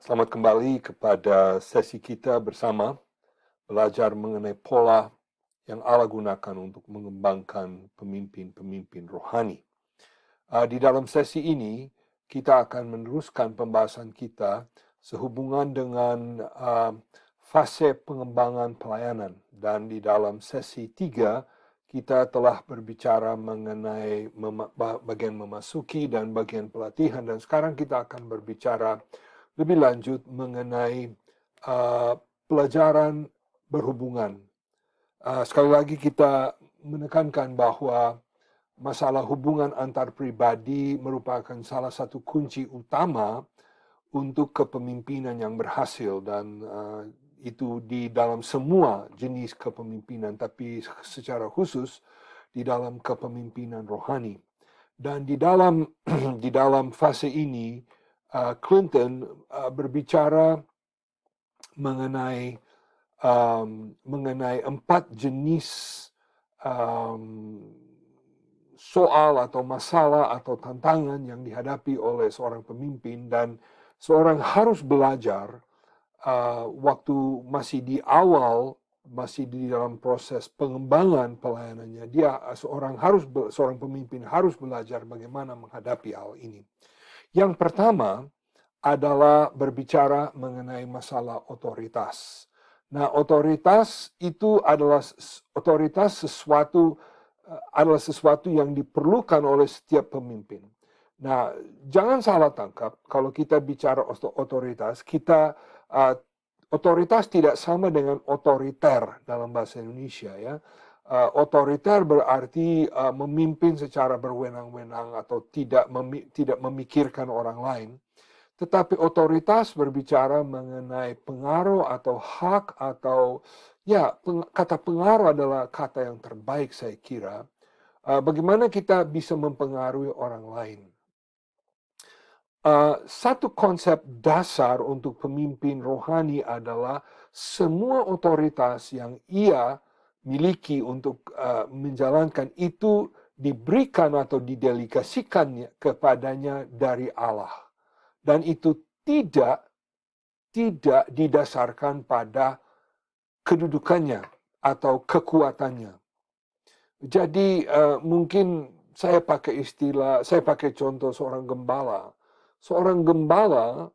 Selamat kembali kepada sesi kita bersama belajar mengenai pola yang Allah gunakan untuk mengembangkan pemimpin-pemimpin rohani. Di dalam sesi ini, kita akan meneruskan pembahasan kita sehubungan dengan fase pengembangan pelayanan. Dan di dalam sesi 3, kita telah berbicara mengenai bagian memasuki dan bagian pelatihan. Dan sekarang kita akan berbicara lebih lanjut mengenai pelajaran berhubungan. Sekali lagi kita menekankan bahwa masalah hubungan antar pribadi merupakan salah satu kunci utama untuk kepemimpinan yang berhasil, dan itu di dalam semua jenis kepemimpinan, tapi secara khusus di dalam kepemimpinan rohani. Dan di dalam di dalam fase ini, Clinton berbicara mengenai 4 jenis soal atau masalah atau tantangan yang dihadapi oleh seorang pemimpin, dan seorang harus belajar waktu masih di awal, masih di dalam proses pengembangan pelayanannya. Seorang pemimpin harus belajar bagaimana menghadapi hal ini. Yang pertama adalah berbicara mengenai masalah otoritas. Nah, otoritas adalah sesuatu yang diperlukan oleh setiap pemimpin. Nah, jangan salah tangkap kalau kita bicara otoritas, otoritas tidak sama dengan otoriter dalam bahasa Indonesia, ya. Otoriter berarti memimpin secara berwenang-wenang atau tidak memikirkan orang lain. Tetapi otoritas berbicara mengenai pengaruh atau hak atau kata pengaruh adalah kata yang terbaik saya kira. Bagaimana kita bisa mempengaruhi orang lain. Satu konsep dasar untuk pemimpin rohani adalah semua otoritas yang ia miliki untuk menjalankan itu diberikan atau didelegasikan kepadanya dari Allah. Dan itu tidak didasarkan pada kedudukannya atau kekuatannya. Jadi mungkin saya pakai contoh seorang gembala. Seorang gembala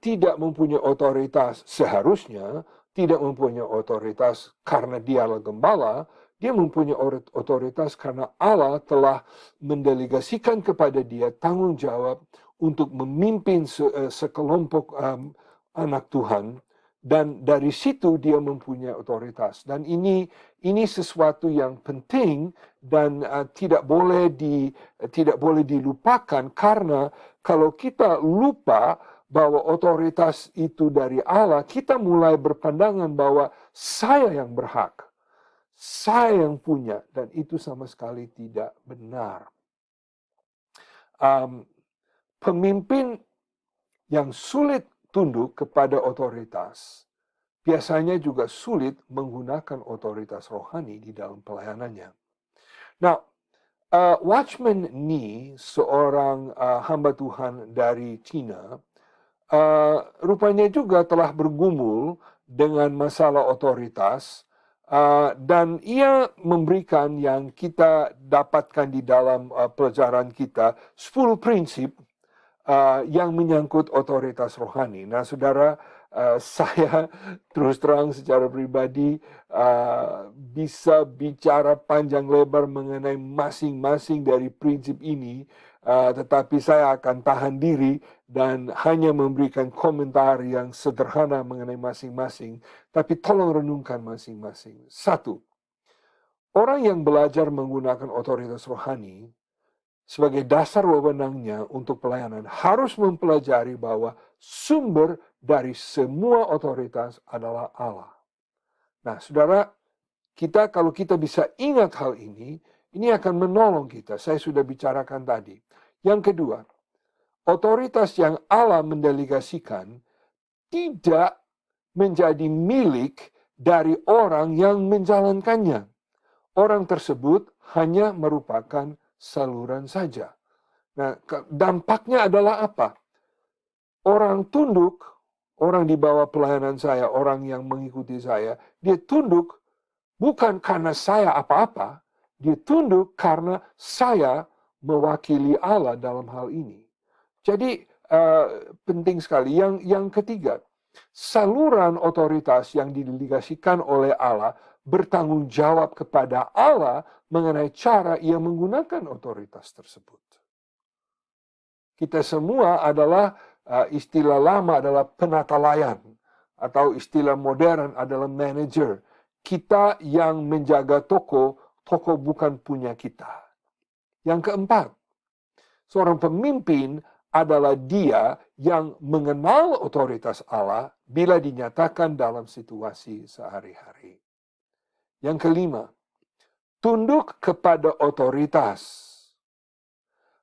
tidak mempunyai otoritas, seharusnya tidak mempunyai otoritas karena dialah gembala. Dia mempunyai otoritas karena Allah telah mendelegasikan kepada dia tanggung jawab untuk memimpin sekelompok anak Tuhan, dan dari situ dia mempunyai otoritas. Dan ini sesuatu yang penting dan tidak boleh dilupakan, karena kalau kita lupa bahwa otoritas itu dari Allah, kita mulai berpandangan bahwa saya yang berhak, saya yang punya, dan itu sama sekali tidak benar. Pemimpin yang sulit tunduk kepada otoritas biasanya juga sulit menggunakan otoritas rohani di dalam pelayanannya. Nah, Watchman Nee, seorang hamba Tuhan dari Cina, rupanya juga telah bergumul dengan masalah otoritas, dan ia memberikan yang kita dapatkan di dalam pelajaran kita, 10 prinsip yang menyangkut otoritas rohani. Nah, saudara, saya terus terang secara pribadi bisa bicara panjang lebar mengenai masing-masing dari prinsip ini, tetapi saya akan tahan diri dan hanya memberikan komentar yang sederhana mengenai masing-masing, tapi tolong renungkan masing-masing. 1. Orang yang belajar menggunakan otoritas rohani sebagai dasar wewenangnya untuk pelayanan harus mempelajari bahwa sumber dari semua otoritas adalah Allah. Nah, saudara, kalau kita bisa ingat hal ini akan menolong kita. Saya sudah bicarakan tadi. Yang kedua, otoritas yang Allah mendelegasikan tidak menjadi milik dari orang yang menjalankannya. Orang tersebut hanya merupakan saluran saja. Nah, dampaknya adalah apa? orang tunduk, orang di bawah pelayanan saya, orang yang mengikuti saya, dia tunduk bukan karena saya apa-apa, dia tunduk karena saya mewakili Allah dalam hal ini. Jadi penting sekali. Yang ketiga, saluran otoritas yang didelegasikan oleh Allah bertanggung jawab kepada Allah mengenai cara ia menggunakan otoritas tersebut. Kita semua adalah, istilah lama adalah penata layan, atau istilah modern adalah manager. Kita yang menjaga toko, toko bukan punya kita. Yang keempat, seorang pemimpin adalah dia yang mengenal otoritas Allah bila dinyatakan dalam situasi sehari-hari. Yang kelima, tunduk kepada otoritas.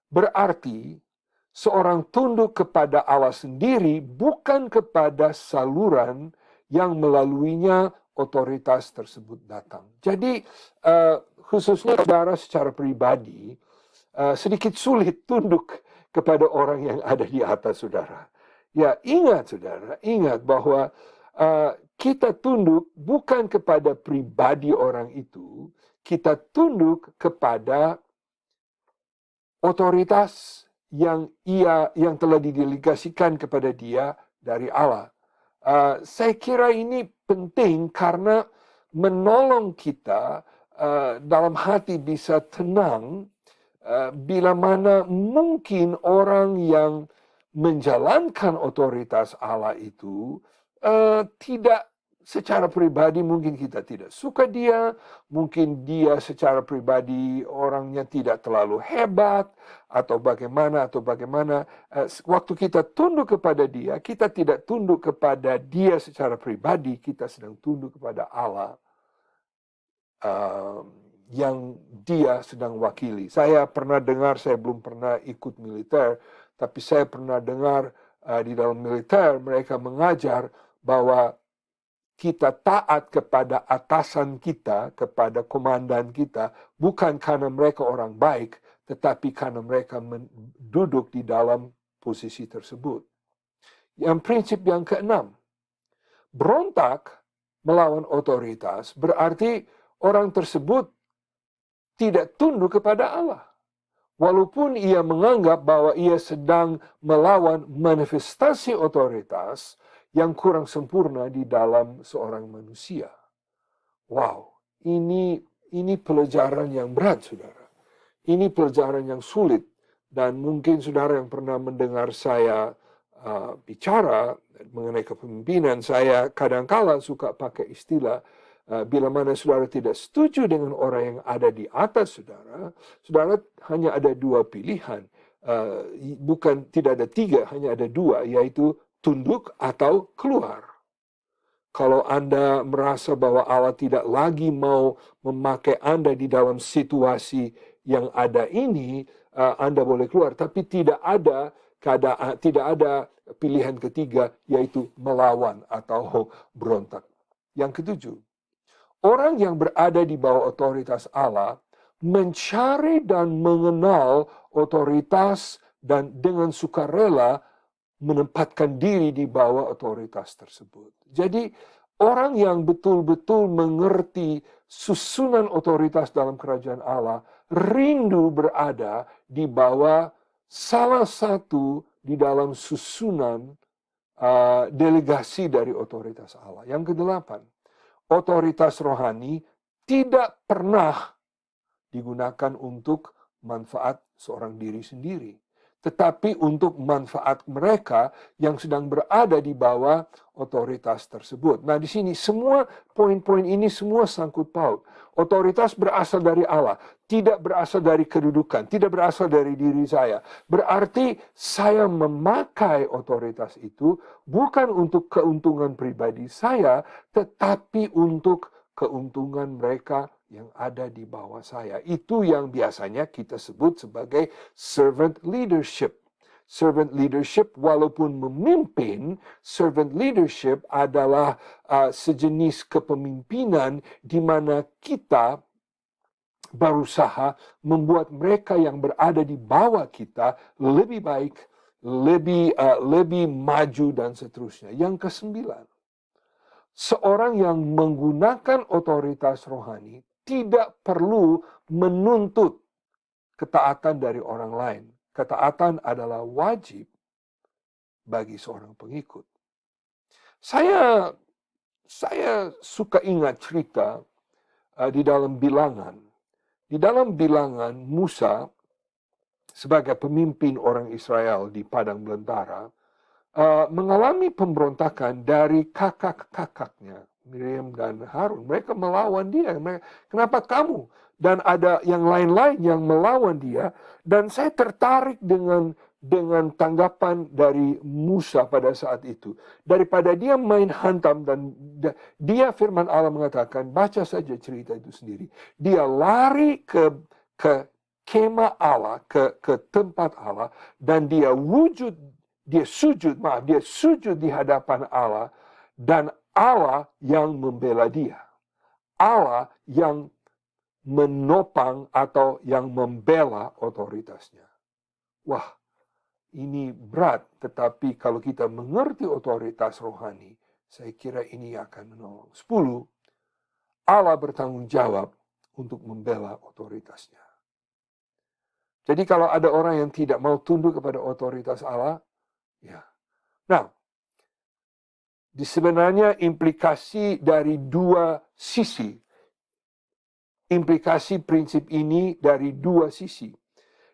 Berarti seorang tunduk kepada Allah sendiri, bukan kepada saluran yang melaluinya otoritas tersebut datang. Jadi khususnya saudara secara pribadi, sedikit sulit tunduk kepada orang yang ada di atas saudara. Ya, ingat saudara, ingat bahwa kita tunduk bukan kepada pribadi orang itu, kita tunduk kepada otoritas yang telah didelegasikan kepada dia dari Allah. Saya kira ini penting karena menolong kita dalam hati bisa tenang bila mana mungkin orang yang menjalankan otoritas Allah itu tidak secara pribadi, mungkin kita tidak suka dia, mungkin dia secara pribadi orangnya tidak terlalu hebat, atau bagaimana. Waktu kita tunduk kepada dia, kita tidak tunduk kepada dia secara pribadi, kita sedang tunduk kepada Allah yang dia sedang wakili. Saya pernah dengar, saya belum pernah ikut militer, tapi saya pernah dengar di dalam militer mereka mengajar bahwa kita taat kepada atasan kita, kepada komandan kita, bukan karena mereka orang baik, tetapi karena mereka duduk di dalam posisi tersebut. Yang prinsip yang keenam, berontak melawan otoritas berarti orang tersebut tidak tunduk kepada Allah. Walaupun ia menganggap bahwa ia sedang melawan manifestasi otoritas yang kurang sempurna di dalam seorang manusia. Wow, ini pelajaran yang berat, saudara. Ini pelajaran yang sulit. Dan mungkin saudara yang pernah mendengar saya bicara mengenai kepemimpinan, saya kadang-kala suka pakai istilah, bila mana saudara tidak setuju dengan orang yang ada di atas saudara, saudara hanya ada dua pilihan. Bukan tidak ada tiga, hanya ada dua, yaitu tunduk atau keluar. Kalau Anda merasa bahwa Allah tidak lagi mau memakai Anda di dalam situasi yang ada ini, Anda boleh keluar. Tapi tidak ada pilihan ketiga, yaitu melawan atau berontak. Yang ketujuh, orang yang berada di bawah otoritas Allah mencari dan mengenal otoritas dan dengan sukarela menempatkan diri di bawah otoritas tersebut. Jadi orang yang betul-betul mengerti susunan otoritas dalam kerajaan Allah rindu berada di bawah salah satu di dalam susunan delegasi dari otoritas Allah. Yang kedelapan, otoritas rohani tidak pernah digunakan untuk manfaat seorang diri sendiri, tetapi untuk manfaat mereka yang sedang berada di bawah otoritas tersebut. Nah, di sini semua poin-poin ini semua sangkut paut. Otoritas berasal dari Allah, tidak berasal dari kedudukan, tidak berasal dari diri saya. Berarti saya memakai otoritas itu bukan untuk keuntungan pribadi saya, tetapi untuk keuntungan mereka yang ada di bawah saya. Itu yang biasanya kita sebut sebagai servant leadership. Servant leadership, walaupun memimpin, servant leadership adalah sejenis kepemimpinan di mana kita berusaha membuat mereka yang berada di bawah kita lebih baik, lebih maju dan seterusnya. Yang kesembilan, seorang yang menggunakan otoritas rohani tidak perlu menuntut ketaatan dari orang lain. Ketaatan adalah wajib bagi seorang pengikut. Saya suka ingat cerita di dalam Bilangan. Di dalam Bilangan, Musa sebagai pemimpin orang Israel di padang belantara mengalami pemberontakan dari kakak-kakaknya, Miriam dan Harun. Mereka melawan dia. Kenapa kamu? Dan ada yang lain-lain yang melawan dia. Dan saya tertarik dengan tanggapan dari Musa pada saat itu. Daripada dia main hantam dan dia firman Allah mengatakan, baca saja cerita itu sendiri. Dia lari ke kemah Allah, ke tempat Allah, dan dia sujud di hadapan Allah, dan Allah yang membela dia. Allah yang menopang atau yang membela otoritasnya. Wah, ini berat, tetapi kalau kita mengerti otoritas rohani, saya kira ini akan menolong. 10, Allah bertanggung jawab untuk membela otoritasnya. Jadi kalau ada orang yang tidak mau tunduk kepada otoritas Allah, ya. Nah, sebenarnya implikasi dari dua sisi. Implikasi prinsip ini dari dua sisi.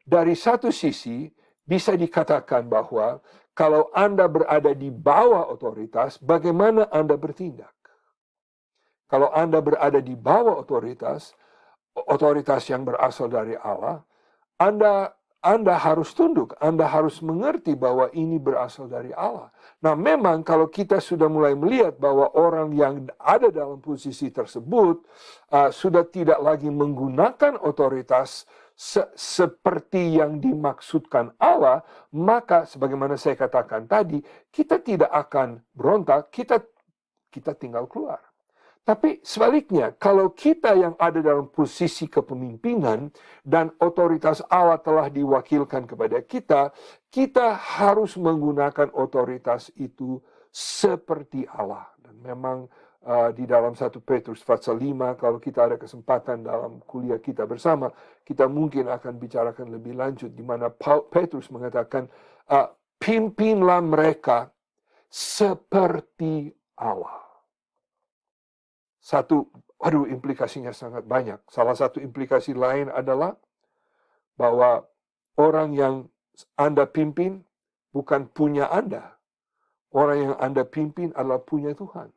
Dari satu sisi, bisa dikatakan bahwa kalau Anda berada di bawah otoritas, bagaimana Anda bertindak? Kalau Anda berada di bawah otoritas yang berasal dari Allah, Anda harus tunduk, Anda harus mengerti bahwa ini berasal dari Allah. Nah, memang kalau kita sudah mulai melihat bahwa orang yang ada dalam posisi tersebut sudah tidak lagi menggunakan otoritas seperti yang dimaksudkan Allah, maka sebagaimana saya katakan tadi, kita tidak akan berontak, kita tinggal keluar. Tapi sebaliknya, kalau kita yang ada dalam posisi kepemimpinan dan otoritas Allah telah diwakilkan kepada kita, kita harus menggunakan otoritas itu seperti Allah. Dan memang di dalam 1 Petrus pasal 5, kalau kita ada kesempatan dalam kuliah kita bersama, kita mungkin akan bicarakan lebih lanjut, di mana Petrus mengatakan, pimpinlah mereka seperti Allah. Implikasinya sangat banyak. Salah satu implikasi lain adalah bahwa orang yang Anda pimpin bukan punya Anda. Orang yang Anda pimpin adalah punya Tuhan.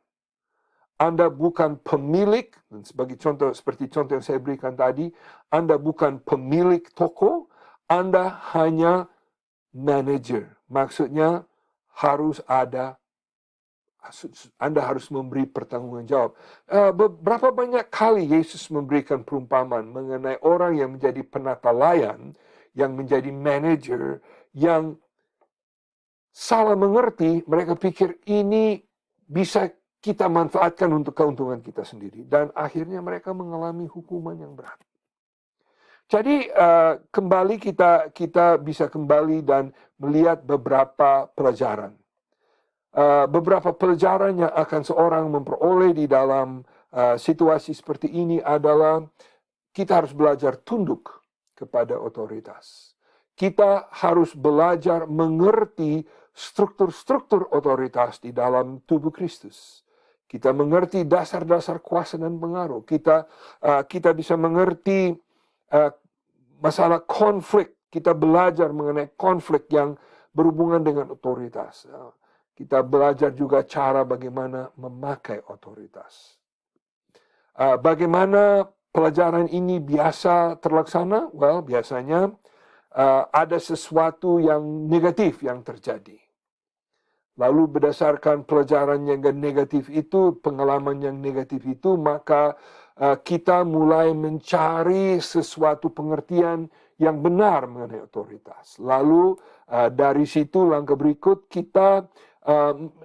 Anda bukan pemilik, dan seperti contoh yang saya berikan tadi, Anda bukan pemilik toko, Anda hanya manajer. Maksudnya Anda harus memberi pertanggungjawab. Berapa banyak kali Yesus memberikan perumpamaan mengenai orang yang menjadi penata layan, yang menjadi manajer, yang salah mengerti, mereka pikir ini bisa kita manfaatkan untuk keuntungan kita sendiri. Dan akhirnya mereka mengalami hukuman yang berat. Jadi kembali kita bisa kembali dan melihat beberapa pelajaran. Beberapa pelajaran yang akan seorang memperoleh di dalam situasi seperti ini adalah kita harus belajar tunduk kepada otoritas. Kita harus belajar mengerti struktur-struktur otoritas di dalam tubuh Kristus. Kita mengerti dasar-dasar kuasa dan pengaruh. Kita bisa mengerti masalah konflik. Kita belajar mengenai konflik yang berhubungan dengan otoritas. Kita belajar juga cara bagaimana memakai otoritas. Bagaimana pelajaran ini biasa terlaksana? Well, biasanya ada sesuatu yang negatif yang terjadi. Lalu berdasarkan pelajaran yang negatif itu, pengalaman yang negatif itu, maka kita mulai mencari sesuatu pengertian yang benar mengenai otoritas. Lalu dari situ langkah berikut kita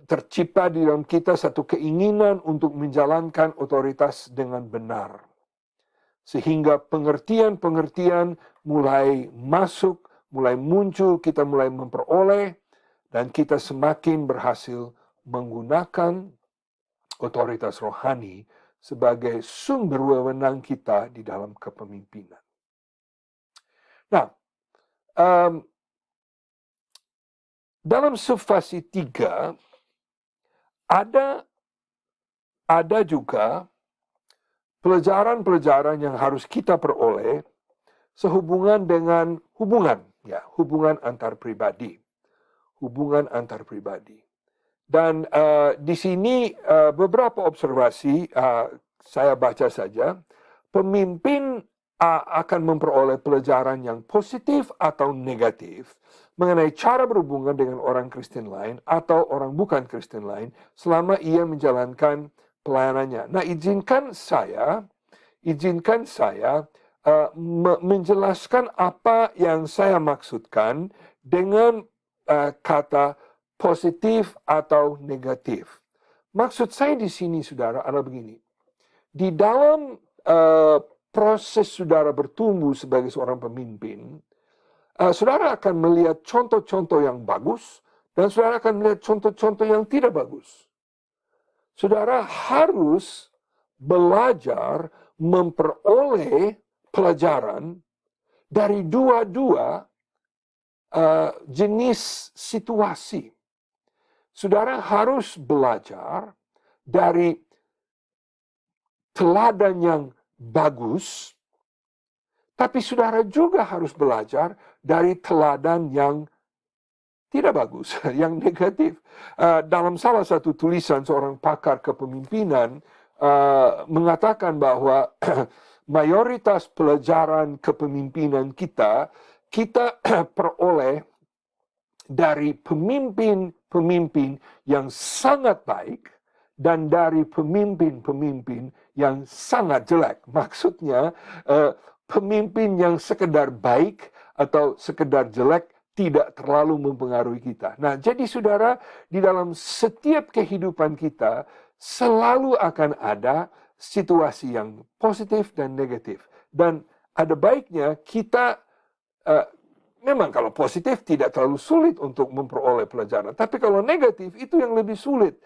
tercipta di dalam kita satu keinginan untuk menjalankan otoritas dengan benar. Sehingga pengertian-pengertian mulai masuk, mulai muncul, kita mulai memperoleh, Dan kita semakin berhasil menggunakan otoritas rohani sebagai sumber wewenang kita di dalam kepemimpinan. Nah, dalam subfasi 3 ada juga pelajaran-pelajaran yang harus kita peroleh sehubungan dengan hubungan antar pribadi. Hubungan antar pribadi. Dan di sini beberapa observasi saya baca saja. Pemimpin akan memperoleh pelajaran yang positif atau negatif mengenai cara berhubungan dengan orang Kristen lain atau orang bukan Kristen lain selama ia menjalankan pelayanannya. Nah, izinkan saya menjelaskan apa yang saya maksudkan dengan kata positif atau negatif. Maksud saya di sini, saudara, adalah begini. Di dalam proses saudara bertumbuh sebagai seorang pemimpin, saudara akan melihat contoh-contoh yang bagus dan saudara akan melihat contoh-contoh yang tidak bagus. Saudara harus belajar memperoleh pelajaran dari dua-dua jenis situasi. Saudara harus belajar dari teladan yang bagus, tapi saudara juga harus belajar dari teladan yang tidak bagus, yang negatif. Dalam salah satu tulisan seorang pakar kepemimpinan mengatakan bahwa mayoritas pelajaran kepemimpinan kita peroleh dari pemimpin-pemimpin yang sangat baik dan dari pemimpin-pemimpin yang sangat jelek. Maksudnya, pemimpin yang sekedar baik atau sekedar jelek tidak terlalu mempengaruhi kita. Nah, jadi saudara, di dalam setiap kehidupan kita selalu akan ada situasi yang positif dan negatif. Dan ada baiknya kita memang kalau positif tidak terlalu sulit untuk memperoleh pelajaran. Tapi kalau negatif itu yang lebih sulit.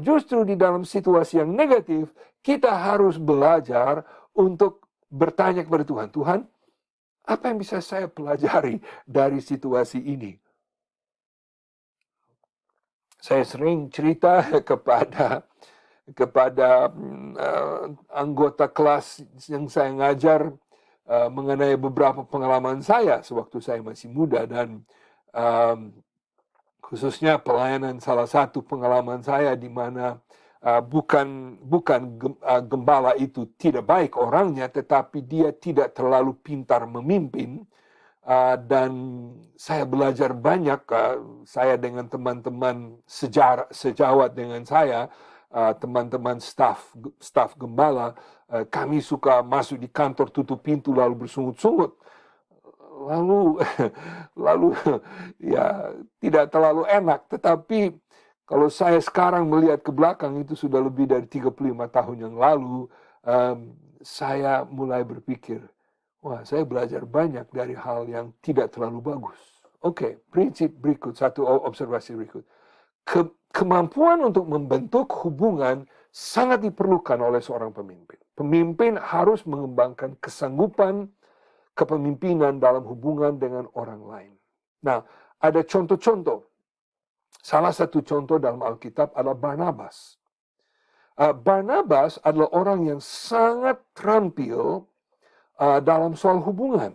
Justru di dalam situasi yang negatif kita harus belajar untuk bertanya kepada Tuhan. Tuhan, apa yang bisa saya pelajari dari situasi ini? Saya sering cerita kepada anggota kelas yang saya ngajar mengenai beberapa pengalaman saya sewaktu saya masih muda, dan khususnya pelayanan salah satu pengalaman saya di mana bukan gembala itu tidak baik orangnya, tetapi dia tidak terlalu pintar memimpin, dan saya belajar banyak. Saya dengan teman-teman sejawat dengan saya, teman-teman staf gembala, kami suka masuk di kantor, tutup pintu, lalu bersungut-sungut. Lalu ya tidak terlalu enak. Tetapi kalau saya sekarang melihat ke belakang, itu sudah lebih dari 35 tahun yang lalu, saya mulai berpikir, wah, saya belajar banyak dari hal yang tidak terlalu bagus. Oke, prinsip berikut, satu observasi berikut. Kemampuan untuk membentuk hubungan sangat diperlukan oleh seorang pemimpin. Pemimpin harus mengembangkan kesanggupan kepemimpinan dalam hubungan dengan orang lain. Nah, ada contoh-contoh. Salah satu contoh dalam Alkitab adalah Barnabas. Barnabas adalah orang yang sangat terampil dalam soal hubungan.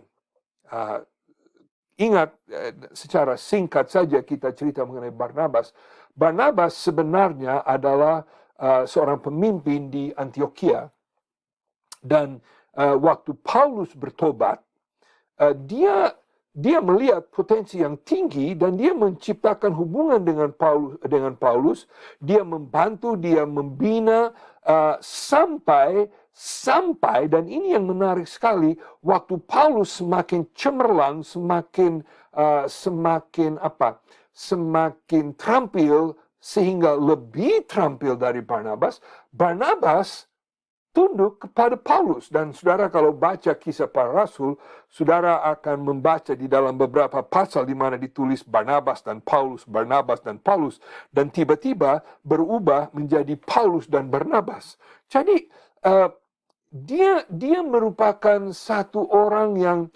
Ingat, secara singkat saja kita cerita mengenai Barnabas. Barnabas sebenarnya adalah seorang pemimpin di Antioquia. Dan waktu Paulus bertobat, dia melihat potensi yang tinggi dan dia menciptakan hubungan dengan Paulus. Dia membantu, dia membina sampai dan ini yang menarik sekali, waktu Paulus semakin cemerlang, semakin terampil sehingga lebih terampil dari Barnabas. Barnabas tunduk kepada Paulus. Dan saudara kalau baca kisah para rasul, saudara akan membaca di dalam beberapa pasal di mana ditulis Barnabas dan Paulus, Barnabas dan Paulus, dan tiba-tiba berubah menjadi Paulus dan Barnabas. Jadi dia merupakan satu orang yang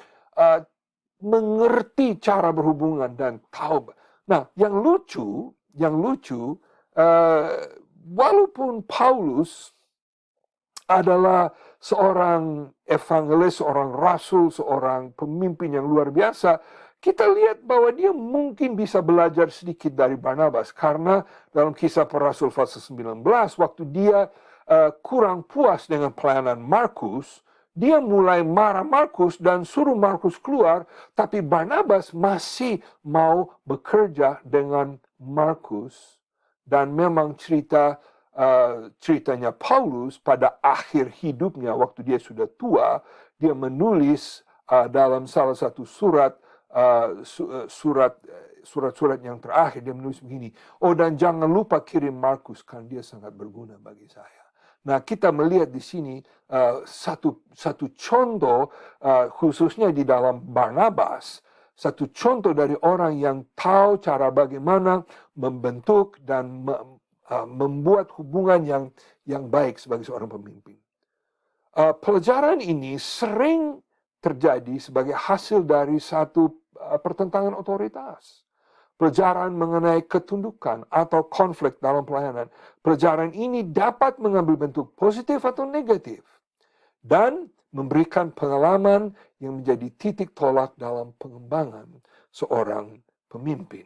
mengerti cara berhubungan dan tahu. Nah, yang lucu, walaupun Paulus adalah seorang evangelis, seorang rasul, seorang pemimpin yang luar biasa, kita lihat bahwa dia mungkin bisa belajar sedikit dari Barnabas. Karena dalam kisah para rasul pasal 19, waktu dia kurang puas dengan pelayanan Markus, dia mulai marah Markus dan suruh Markus keluar, tapi Barnabas masih mau bekerja dengan Markus. Dan memang ceritanya Paulus pada akhir hidupnya waktu dia sudah tua, dia menulis dalam salah satu surat-surat yang terakhir, dia menulis begini, dan jangan lupa kirim Markus kan dia sangat berguna bagi saya. Nah, kita melihat di sini satu contoh khususnya di dalam Barnabas, satu contoh dari orang yang tahu cara bagaimana membentuk dan membuat hubungan yang baik sebagai seorang pemimpin. Pelajaran ini sering terjadi sebagai hasil dari satu pertentangan otoritas. Pelajaran mengenai ketundukan atau konflik dalam pelayanan. Pelajaran ini dapat mengambil bentuk positif atau negatif dan memberikan pengalaman yang menjadi titik tolak dalam pengembangan seorang pemimpin.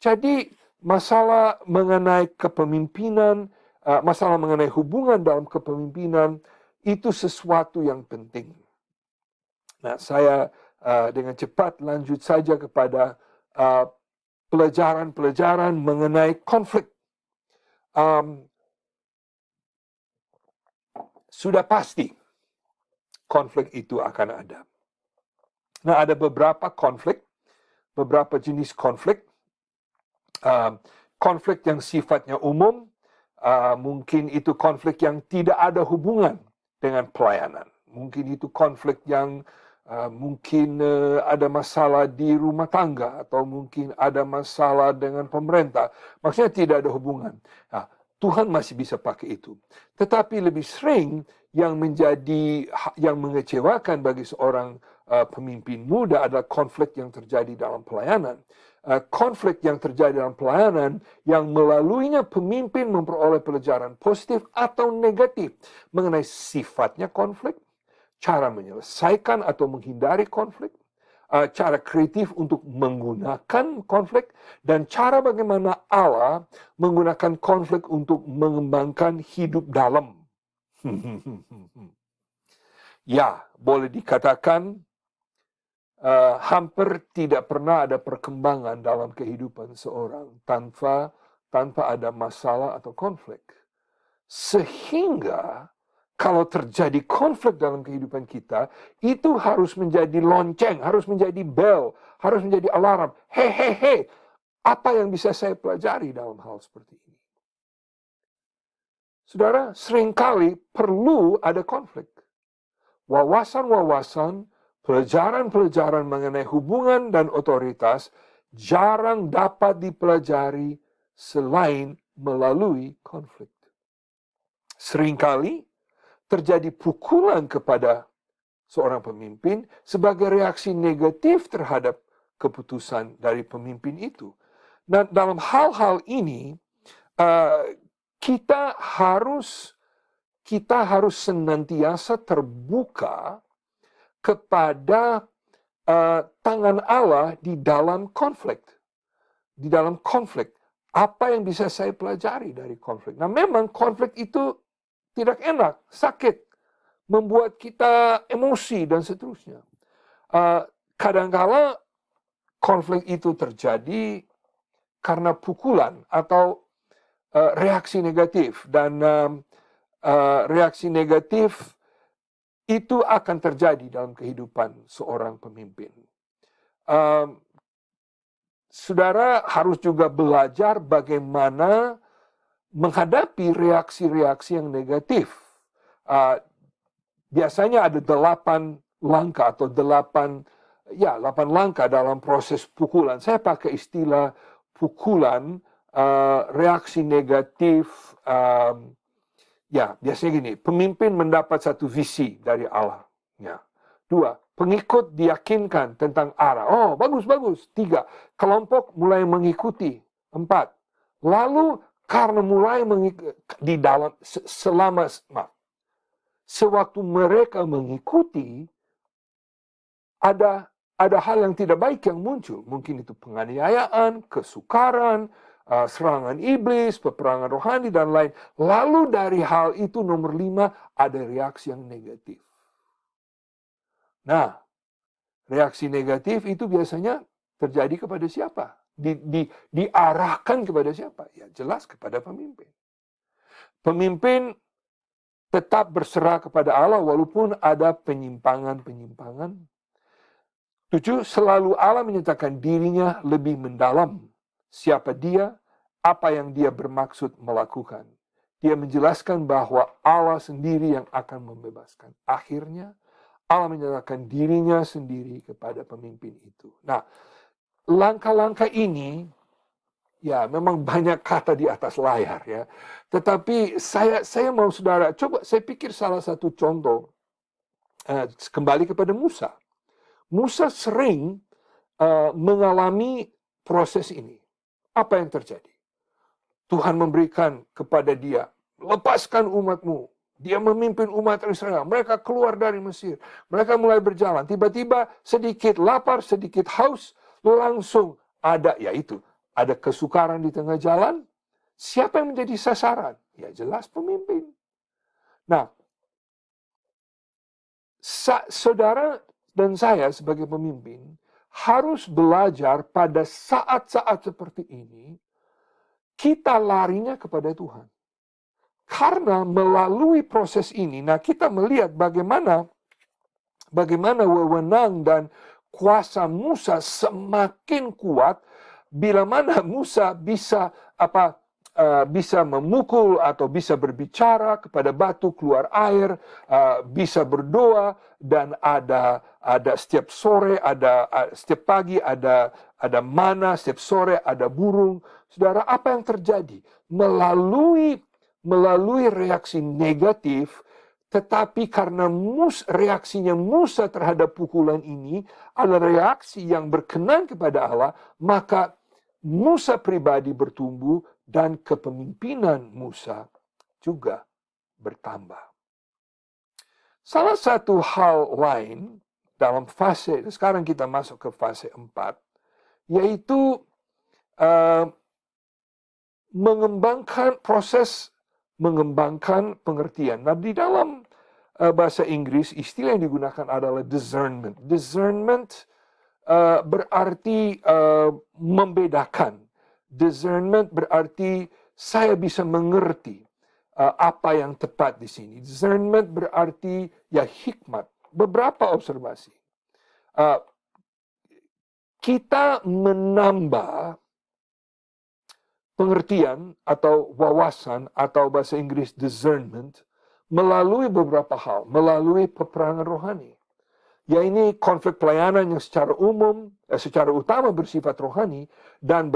Jadi, masalah mengenai kepemimpinan, masalah mengenai hubungan dalam kepemimpinan, itu sesuatu yang penting. Nah, saya dengan cepat lanjut saja kepada pelajaran-pelajaran mengenai konflik. Sudah pasti konflik itu akan ada. Nah, ada beberapa konflik, beberapa jenis konflik. Konflik yang sifatnya umum, mungkin itu konflik yang tidak ada hubungan dengan pelayanan. Mungkin itu konflik yang mungkin ada masalah di rumah tangga atau mungkin ada masalah dengan pemerintah. Maksudnya tidak ada hubungan. Nah, Tuhan masih bisa pakai itu. Tetapi lebih sering yang mengecewakan bagi seorang pemimpin muda adalah konflik yang terjadi dalam pelayanan. Konflik yang terjadi dalam pelayanan yang melaluinya pemimpin memperoleh pelajaran positif atau negatif mengenai sifatnya konflik, cara menyelesaikan atau menghindari konflik, cara kreatif untuk menggunakan konflik, dan cara bagaimana Allah menggunakan konflik untuk mengembangkan hidup dalam. Ya, boleh dikatakan hampir tidak pernah ada perkembangan dalam kehidupan seorang tanpa ada masalah atau konflik. Sehingga kalau terjadi konflik dalam kehidupan kita, itu harus menjadi lonceng, harus menjadi bel, harus menjadi alarm. Hehehe, apa yang bisa saya pelajari dalam hal seperti ini? Saudara, seringkali perlu ada konflik. Wawasan-wawasan, pelajaran-pelajaran mengenai hubungan dan otoritas jarang dapat dipelajari selain melalui konflik. Seringkali terjadi pukulan kepada seorang pemimpin sebagai reaksi negatif terhadap keputusan dari pemimpin itu. Dan dalam hal-hal ini, kita harus senantiasa terbuka kepada tangan Allah di dalam konflik. Di dalam konflik, apa yang bisa saya pelajari dari konflik? Nah, memang konflik itu tidak enak, sakit, membuat kita emosi dan seterusnya. Kadang-kala konflik itu terjadi karena pukulan atau reaksi negatif, dan reaksi negatif itu akan terjadi dalam kehidupan seorang pemimpin. Saudara harus juga belajar bagaimana menghadapi reaksi-reaksi yang negatif. biasanya ada 8 langkah atau 8 langkah dalam proses pukulan. Saya pakai istilah pukulan, reaksi negatif. Biasanya gini, pemimpin mendapat satu visi dari Allah. 2, pengikut diyakinkan tentang arah. Oh, bagus. 3, kelompok mulai mengikuti. 4, lalu karena mulai di dalam sewaktu mereka mengikuti, ada hal yang tidak baik yang muncul. Mungkin itu penganiayaan, kesukaran, serangan iblis, peperangan rohani, dan lain. Lalu dari hal itu nomor 5, ada reaksi yang negatif. Nah, reaksi negatif itu biasanya terjadi kepada siapa? Diarahkan kepada siapa? Ya jelas kepada pemimpin. Pemimpin tetap berserah kepada Allah walaupun ada penyimpangan-penyimpangan. 7, selalu Allah menyatakan dirinya lebih mendalam. Siapa dia, apa yang dia bermaksud melakukan. Dia menjelaskan bahwa Allah sendiri yang akan membebaskan. Akhirnya, Allah menyatakan dirinya sendiri kepada pemimpin itu. Nah, langkah-langkah ini, ya memang banyak kata di atas layar ya. Tetapi saya mau saudara, coba saya pikir salah satu contoh, kembali kepada Musa. Musa sering mengalami proses ini. Apa yang terjadi? Tuhan memberikan kepada dia, lepaskan umatmu. Dia memimpin umat Israel. Mereka keluar dari Mesir. Mereka mulai berjalan. Tiba-tiba sedikit lapar, sedikit haus. Langsung ada kesukaran di tengah jalan. Siapa yang menjadi sasaran? Ya jelas pemimpin. Nah, saudara dan saya sebagai pemimpin harus belajar pada saat-saat seperti ini, kita larinya kepada Tuhan. Karena melalui proses ini, kita melihat bagaimana wewenang dan kuasa Musa semakin kuat bila mana Musa bisa memukul atau bisa berbicara kepada batu keluar air, bisa berdoa, dan ada setiap sore, setiap pagi ada mana, setiap sore ada burung. Saudara, apa yang terjadi? Melalui reaksi negatif, tetapi karena reaksinya Musa terhadap pukulan ini adalah reaksi yang berkenan kepada Allah, maka Musa pribadi bertumbuh dan kepemimpinan Musa juga bertambah. Salah satu hal lain dalam fase, sekarang kita masuk ke fase 4, yaitu mengembangkan pengertian. Nah, di dalam bahasa Inggris, istilah yang digunakan adalah discernment. Discernment berarti membedakan. Discernment berarti saya bisa mengerti apa yang tepat di sini. Discernment berarti hikmat. Beberapa observasi. Kita menambah pengertian atau wawasan atau bahasa Inggris discernment melalui beberapa hal, melalui peperangan rohani. Ini konflik pelayanan yang secara utama bersifat rohani, dan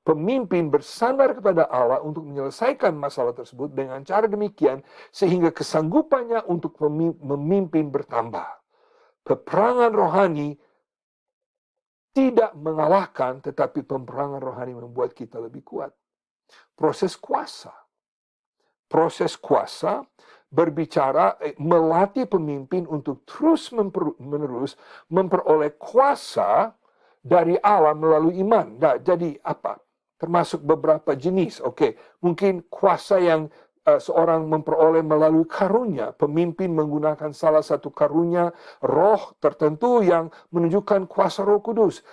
pemimpin bersandar kepada Allah untuk menyelesaikan masalah tersebut dengan cara demikian sehingga kesanggupannya untuk memimpin bertambah. Peperangan rohani tidak mengalahkan, tetapi peperangan rohani membuat kita lebih kuat. Proses kuasa berbicara, melatih pemimpin untuk terus-menerus memperoleh kuasa dari Allah melalui iman. Nah, jadi apa? Termasuk beberapa jenis. Mungkin kuasa yang seorang memperoleh melalui karunia. Pemimpin menggunakan salah satu karunia roh tertentu yang menunjukkan kuasa Roh Kudus.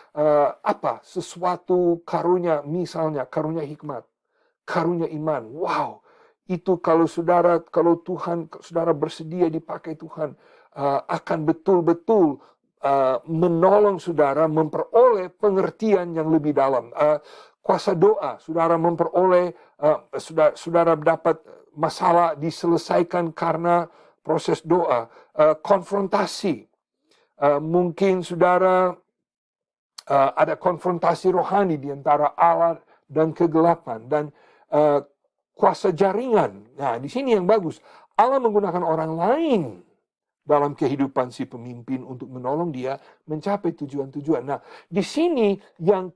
Sesuatu karunia, misalnya karunia hikmat, karunia iman. Wow. Itu kalau saudara bersedia dipakai Tuhan, akan betul-betul menolong saudara memperoleh pengertian yang lebih dalam. Kuasa doa, saudara memperoleh, saudara dapat masalah diselesaikan karena proses doa, konfrontasi. Mungkin saudara ada konfrontasi rohani di antara Allah dan kegelapan dan kuasa jaringan. Nah, di sini yang bagus. Allah menggunakan orang lain dalam kehidupan si pemimpin untuk menolong dia mencapai tujuan-tujuan. Nah, di sini yang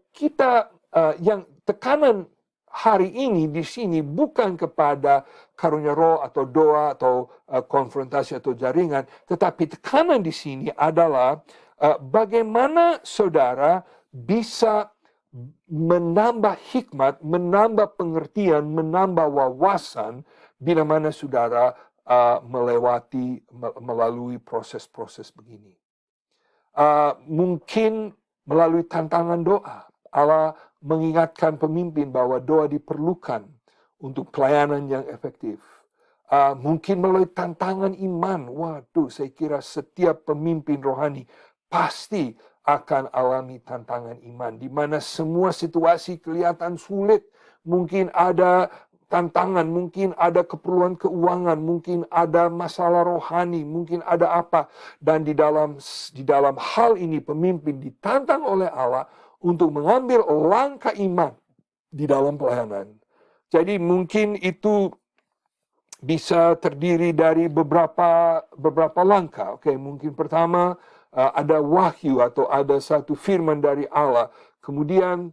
yang tekanan hari ini di sini bukan kepada karunia roh atau doa atau konfrontasi atau jaringan, tetapi tekanan di sini adalah bagaimana saudara bisa menambah hikmat, menambah pengertian, menambah wawasan bila mana saudara melalui proses-proses begini. Mungkin melalui tantangan doa. Allah mengingatkan pemimpin bahwa doa diperlukan untuk pelayanan yang efektif. Mungkin melalui tantangan iman. Waduh, saya kira setiap pemimpin rohani pasti akan alami tantangan iman, di mana semua situasi kelihatan sulit. Mungkin ada tantangan, mungkin ada keperluan keuangan, mungkin ada masalah rohani, mungkin ada apa. Dan di dalam hal ini pemimpin ditantang oleh Allah untuk mengambil langkah iman di dalam pelayanan. Jadi mungkin itu bisa terdiri dari beberapa langkah. Mungkin pertama ada wahyu atau ada satu firman dari Allah. Kemudian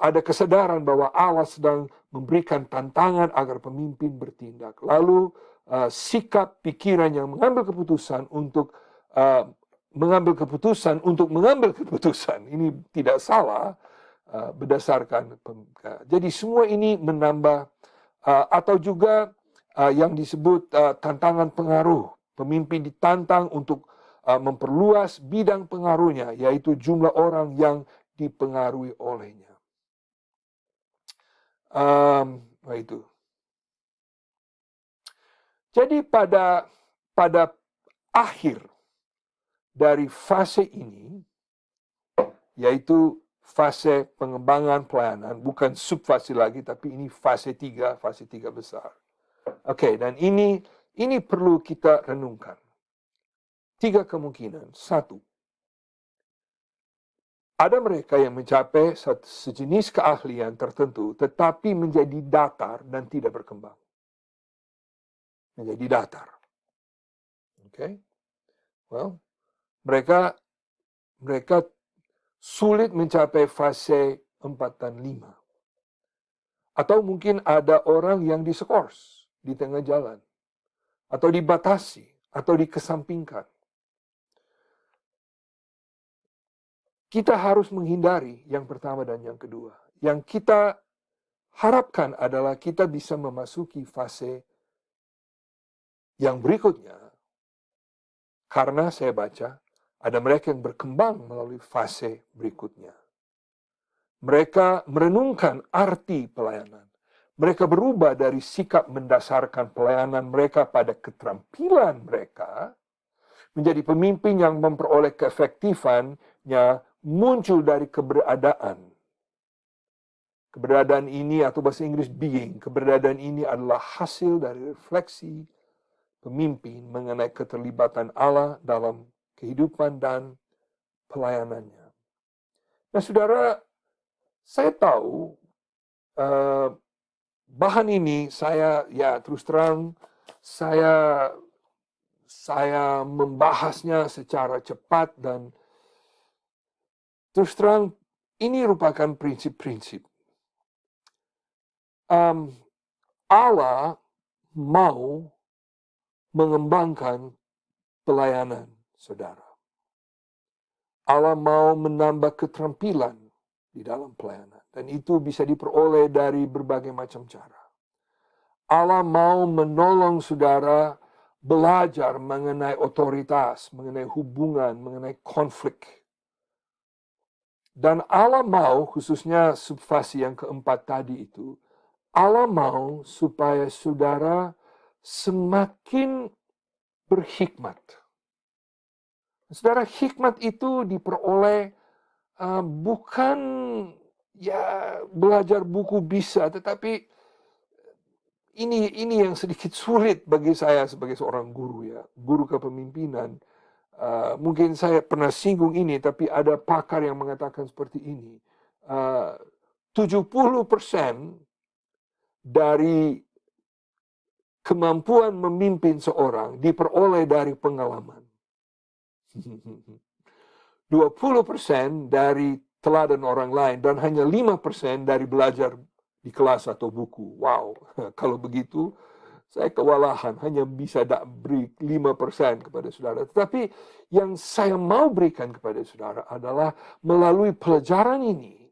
ada kesadaran bahwa Allah sedang memberikan tantangan agar pemimpin bertindak. Lalu sikap pikiran yang mengambil keputusan untuk mengambil keputusan. Ini tidak salah berdasarkan. Jadi semua ini menambah atau juga yang disebut tantangan pengaruh. Pemimpin ditantang untuk memperluas bidang pengaruhnya, yaitu jumlah orang yang dipengaruhi olehnya. Itu. Jadi pada akhir dari fase ini, yaitu fase pengembangan pelayanan, bukan subfase lagi, tapi ini fase 3 besar. Dan ini perlu kita renungkan. 3 kemungkinan. 1, ada mereka yang mencapai sejenis keahlian tertentu, tetapi menjadi datar dan tidak berkembang. Menjadi datar. Mereka sulit mencapai fase 4 dan 5. Atau mungkin ada orang yang diskors di tengah jalan. Atau dibatasi, atau dikesampingkan. Kita harus menghindari yang pertama dan yang kedua. Yang kita harapkan adalah kita bisa memasuki fase yang berikutnya. Karena saya baca, ada mereka yang berkembang melalui fase berikutnya. Mereka merenungkan arti pelayanan. Mereka berubah dari sikap mendasarkan pelayanan mereka pada keterampilan mereka, menjadi pemimpin yang memperoleh keefektifannya muncul dari keberadaan. Keberadaan ini atau bahasa Inggris being. Keberadaan ini adalah hasil dari refleksi pemimpin mengenai keterlibatan Allah dalam kehidupan dan pelayanannya. Nah, saudara, saya tahu bahan ini saya terus terang saya membahasnya secara cepat dan terus terang, ini merupakan prinsip-prinsip. Allah mau mengembangkan pelayanan saudara. Allah mau menambah keterampilan di dalam pelayanan. Dan itu bisa diperoleh dari berbagai macam cara. Allah mau menolong saudara belajar mengenai otoritas, mengenai hubungan, mengenai konflik. Dan Allah mau, khususnya subfase yang keempat tadi itu, Allah mau supaya saudara semakin berhikmat. Saudara, hikmat itu diperoleh bukan belajar buku bisa, tetapi ini yang sedikit sulit bagi saya sebagai seorang guru ya, guru kepemimpinan. Mungkin saya pernah singgung ini, tapi ada pakar yang mengatakan seperti ini. 70% dari kemampuan memimpin seorang diperoleh dari pengalaman. 20% dari teladan orang lain, dan hanya 5% dari belajar di kelas atau buku. Wow, kalau begitu saya kewalahan, hanya bisa beri 5% kepada saudara. Tetapi yang saya mau berikan kepada saudara adalah melalui pelajaran ini,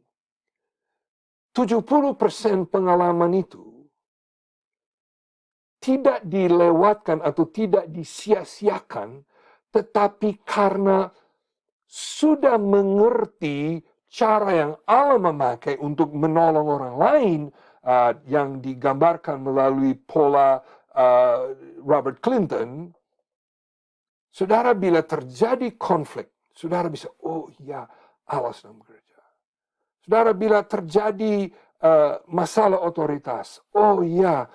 70% pengalaman itu tidak dilewatkan atau tidak disia-siakan, tetapi karena sudah mengerti cara yang Allah memakai untuk menolong orang lain, yang digambarkan melalui pola Robert Clinton, saudara bila terjadi konflik, saudara bisa, oh iya, Allah sedang bekerja. Saudara bila terjadi masalah otoritas, oh iya,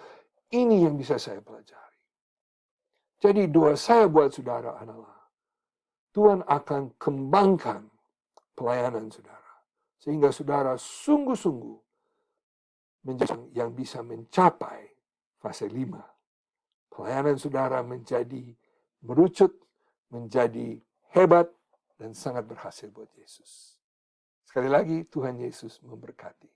ini yang bisa saya pelajari. Jadi doa saya buat saudara adalah, Tuhan akan kembangkan pelayanan saudara, sehingga saudara sungguh-sungguh menjadi yang bisa mencapai fase 5. Pelayanan saudara menjadi merucut, menjadi hebat, dan sangat berhasil buat Yesus. Sekali lagi, Tuhan Yesus memberkati.